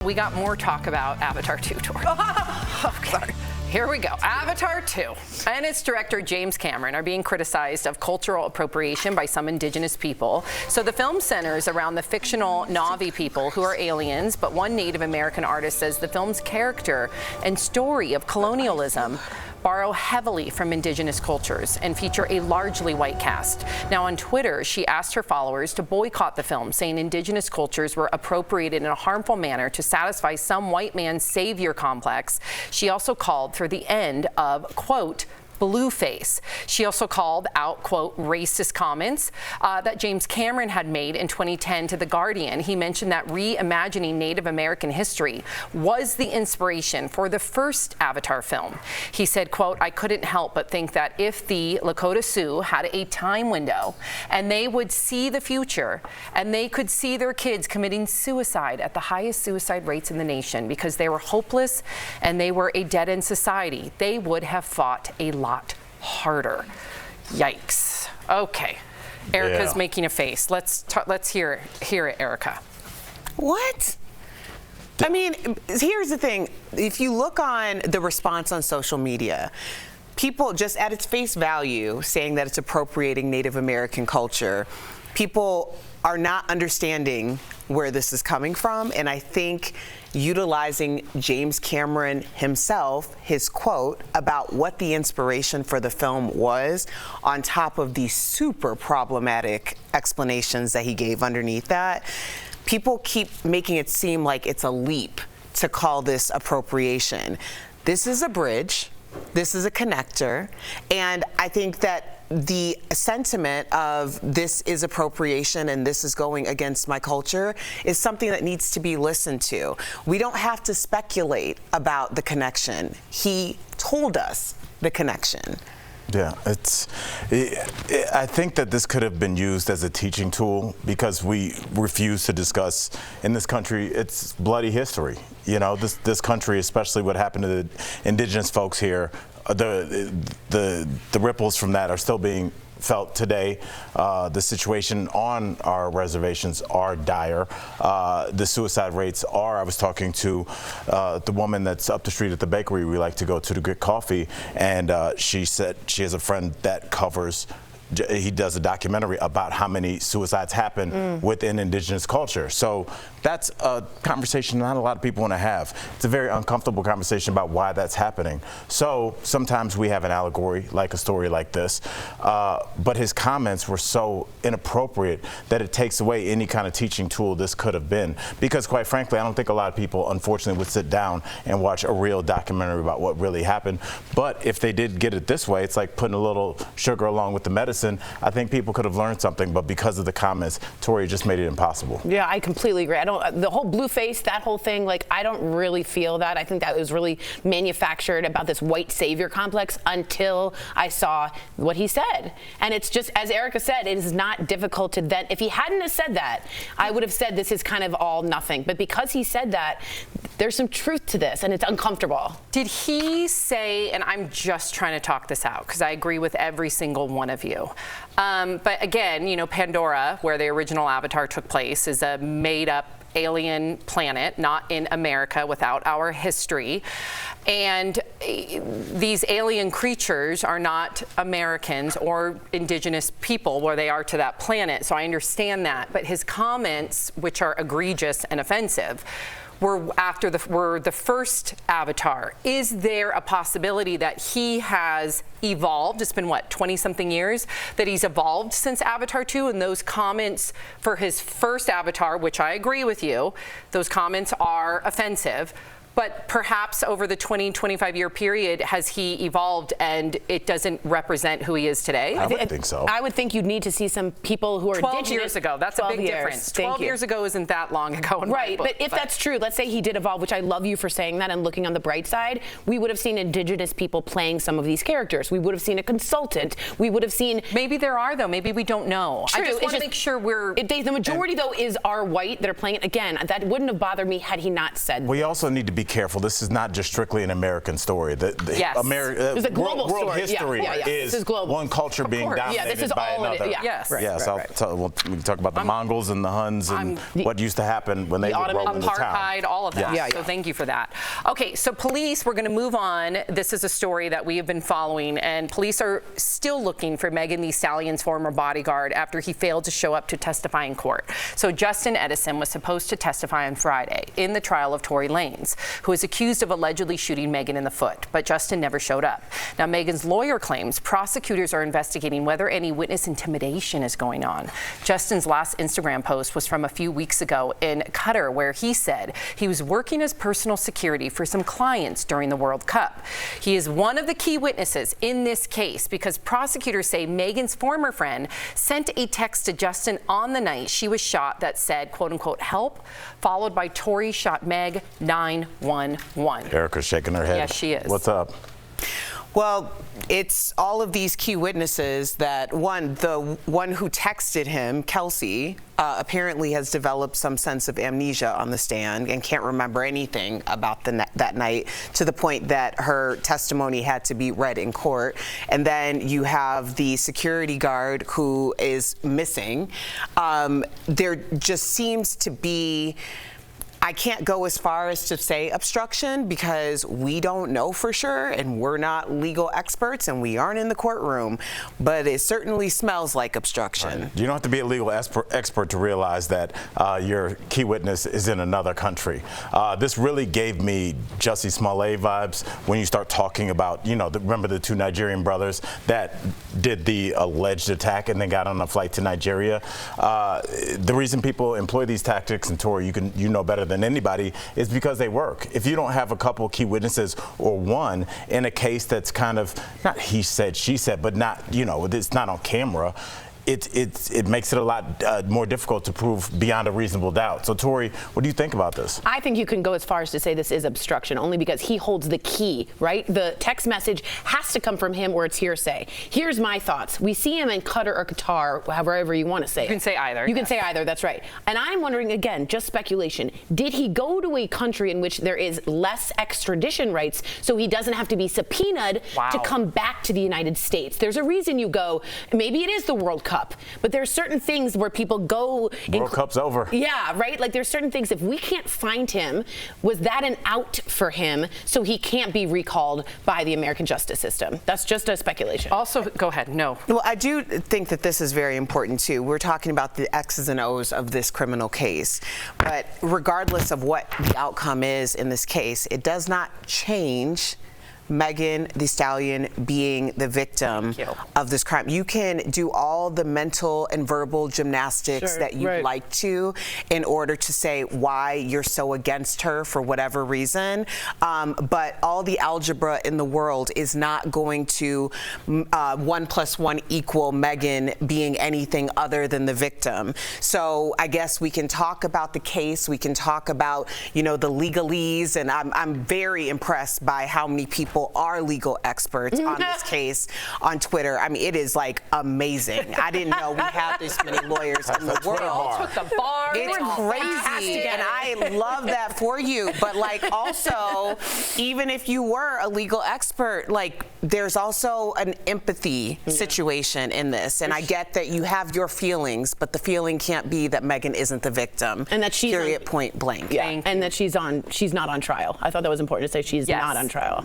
We got more talk about Avatar 2, Tori. Okay. Sorry. Here we go. Avatar 2 and its director James Cameron are being criticized of cultural appropriation by some indigenous people. So the film centers around the fictional Na'vi people who are aliens, but one Native American artist says the film's character and story of colonialism borrow heavily from indigenous cultures and feature a largely white cast. Now on Twitter, she asked her followers to boycott the film, saying indigenous cultures were appropriated in a harmful manner to satisfy some white man's savior complex. She also called for the end of, quote, blueface. She also called out, quote, racist comments that James Cameron had made in 2010 to The Guardian. He mentioned that reimagining Native American history was the inspiration for the first Avatar film. He said, quote, I couldn't help but think that if the Lakota Sioux had a time window and they would see the future and they could see their kids committing suicide at the highest suicide rates in the nation because they were hopeless and they were a dead-end society, they would have fought a lot harder. Yikes. Okay. Erica's making a face. Let's hear it, Erica. What? I mean, here's the thing. If you look on the response on social media, people just at its face value saying that it's appropriating Native American culture, people are not understanding where this is coming from, and I think utilizing James Cameron himself, his quote about what the inspiration for the film was, on top of the super problematic explanations that he gave underneath that, people keep making it seem like it's a leap to call this appropriation. This is a bridge, this is a connector, and I think that the sentiment of this is appropriation and this is going against my culture is something that needs to be listened to. We don't have to speculate about the connection. He told us the connection. Yeah, I think that this could have been used as a teaching tool because we refuse to discuss in this country its bloody history. You know, this country, especially what happened to the indigenous folks here, the ripples from that are still being felt today. The situation on our reservations are dire. The suicide rates are, I was talking to the woman that's up the street at the bakery we like to go to get coffee, and she said she has a friend that covers, he does a documentary about how many suicides happen within indigenous culture. So that's a conversation not a lot of people want to have. It's a very uncomfortable conversation about why that's happening. So sometimes we have an allegory, like a story like this, but his comments were so inappropriate that it takes away any kind of teaching tool this could have been. Because quite frankly, I don't think a lot of people, unfortunately, would sit down and watch a real documentary about what really happened. But if they did get it this way, it's like putting a little sugar along with the medicine. I think people could have learned something, but because of the comments, Tory just made it impossible. Yeah, I completely agree. The whole blue face, that whole thing, like, I don't really feel that. I think that was really manufactured about this white savior complex until I saw what he said. And it's just, as Erica said, it is not difficult to then, if he hadn't have said that, I would have said this is kind of all nothing. But because he said that, there's some truth to this, and it's uncomfortable. Did he say, and I'm just trying to talk this out because I agree with every single one of you, but again, you know, Pandora, where the original Avatar took place, is a made-up alien planet, not in America, without our history. And these alien creatures are not Americans or indigenous people where they are to that planet. So I understand that. But his comments, which are egregious and offensive, were after the first Avatar. Is there a possibility that he has evolved? It's been, what, 20-something years that he's evolved since Avatar 2, and those comments for his first Avatar, which I agree with you, those comments are offensive. But perhaps over the 20-25 year period, has he evolved and it doesn't represent who he is today? I would think so. I would think you'd need to see some people who are 12 indigenous. years ago. That's a big difference. 12 years ago isn't that long ago. Right, but if that's true, let's say he did evolve, which I love you for saying that and looking on the bright side, we would have seen indigenous people playing some of these characters. We would have seen a consultant. We would have seen... Maybe there are, though. Maybe we don't know. True. I just want to make sure we're... The majority, though, are white that are playing it. Again, that wouldn't have bothered me had he not said We also need to be be careful. This is not just strictly an American story. Yes. It's a global world story. history This is global. one culture being dominated this is by all another. Yes. Yes. We can talk about the Mongols and the Huns and what used to happen when they would roll into town. Apartheid, all of that. Yes. So thank you for that. Okay, so police, we're going to move on. This is a story that we have been following, and police are still looking for Megan Thee Stallion's former bodyguard after he failed to show up to testify in court. So Justin Edison was supposed to testify on Friday in the trial of Tory Lanez, who is accused of allegedly shooting Megan in the foot, but Justin never showed up. Now, Megan's lawyer claims prosecutors are investigating whether any witness intimidation is going on. Justin's last Instagram post was from a few weeks ago in Qatar, where he said he was working as personal security for some clients during the World Cup. He is one of the key witnesses in this case because prosecutors say Megan's former friend sent a text to Justin on the night she was shot that said, quote unquote, help, followed by Tory shot Meg 911. Erica's shaking her head. Yes, she is. What's up? Well, it's all of these key witnesses that the one who texted him, Kelsey, apparently has developed some sense of amnesia on the stand and can't remember anything about that night, to the point that her testimony had to be read in court. And then you have the security guard who is missing. There just seems to be, I can't go as far as to say obstruction because we don't know for sure and we're not legal experts and we aren't in the courtroom, but it certainly smells like obstruction. Right. You don't have to be a legal expert to realize that your key witness is in another country. This really gave me Jussie Smollett vibes when you start talking about, remember the two Nigerian brothers that did the alleged attack and then got on a flight to Nigeria. The reason people employ these tactics, and Tory, you know better than anybody, is because they work. If you don't have a couple key witnesses or one in a case that's kind of not he said, she said, but not, it's not on camera, it makes it a lot more difficult to prove beyond a reasonable doubt. So, Tory, what do you think about this? I think you can go as far as to say this is obstruction, only because he holds the key, right? The text message has to come from him or it's hearsay. Here's my thoughts. We see him in Qatar or Qatar, however you want to say it. You can say either. You can say either, that's right. And I'm wondering, again, just speculation, did he go to a country in which there is less extradition rights so he doesn't have to be subpoenaed to come back to the United States? There's a reason you go, maybe it is the World Cup. But there's certain things where people go. World Cup's over. Yeah, right? Like there's certain things, if we can't find him, was that an out for him so he can't be recalled by the American justice system? That's just a speculation. Also, go ahead. No. Well, I do think that this is very important too. We're talking about the X's and O's of this criminal case. But regardless of what the outcome is in this case, it does not change Megan Thee Stallion being the victim of this crime. You can do all the mental and verbal gymnastics that you'd like to in order to say why you're so against her for whatever reason, but all the algebra in the world is not going to 1 + 1 = Megan being anything other than the victim. So I guess we can talk about the case, we can talk about, the legalese, and I'm very impressed by how many people are legal experts on this case on Twitter. I mean, it is like amazing. I didn't know we had this many lawyers in the world. Took the bar. It's crazy, and I love that for you. But also, even if you were a legal expert, there's also an empathy situation in this. And I get that you have your feelings, but the feeling can't be that Megan isn't the victim. And that she's period, point blank. Yeah, and that she's not on trial. I thought that was important to say she's not on trial.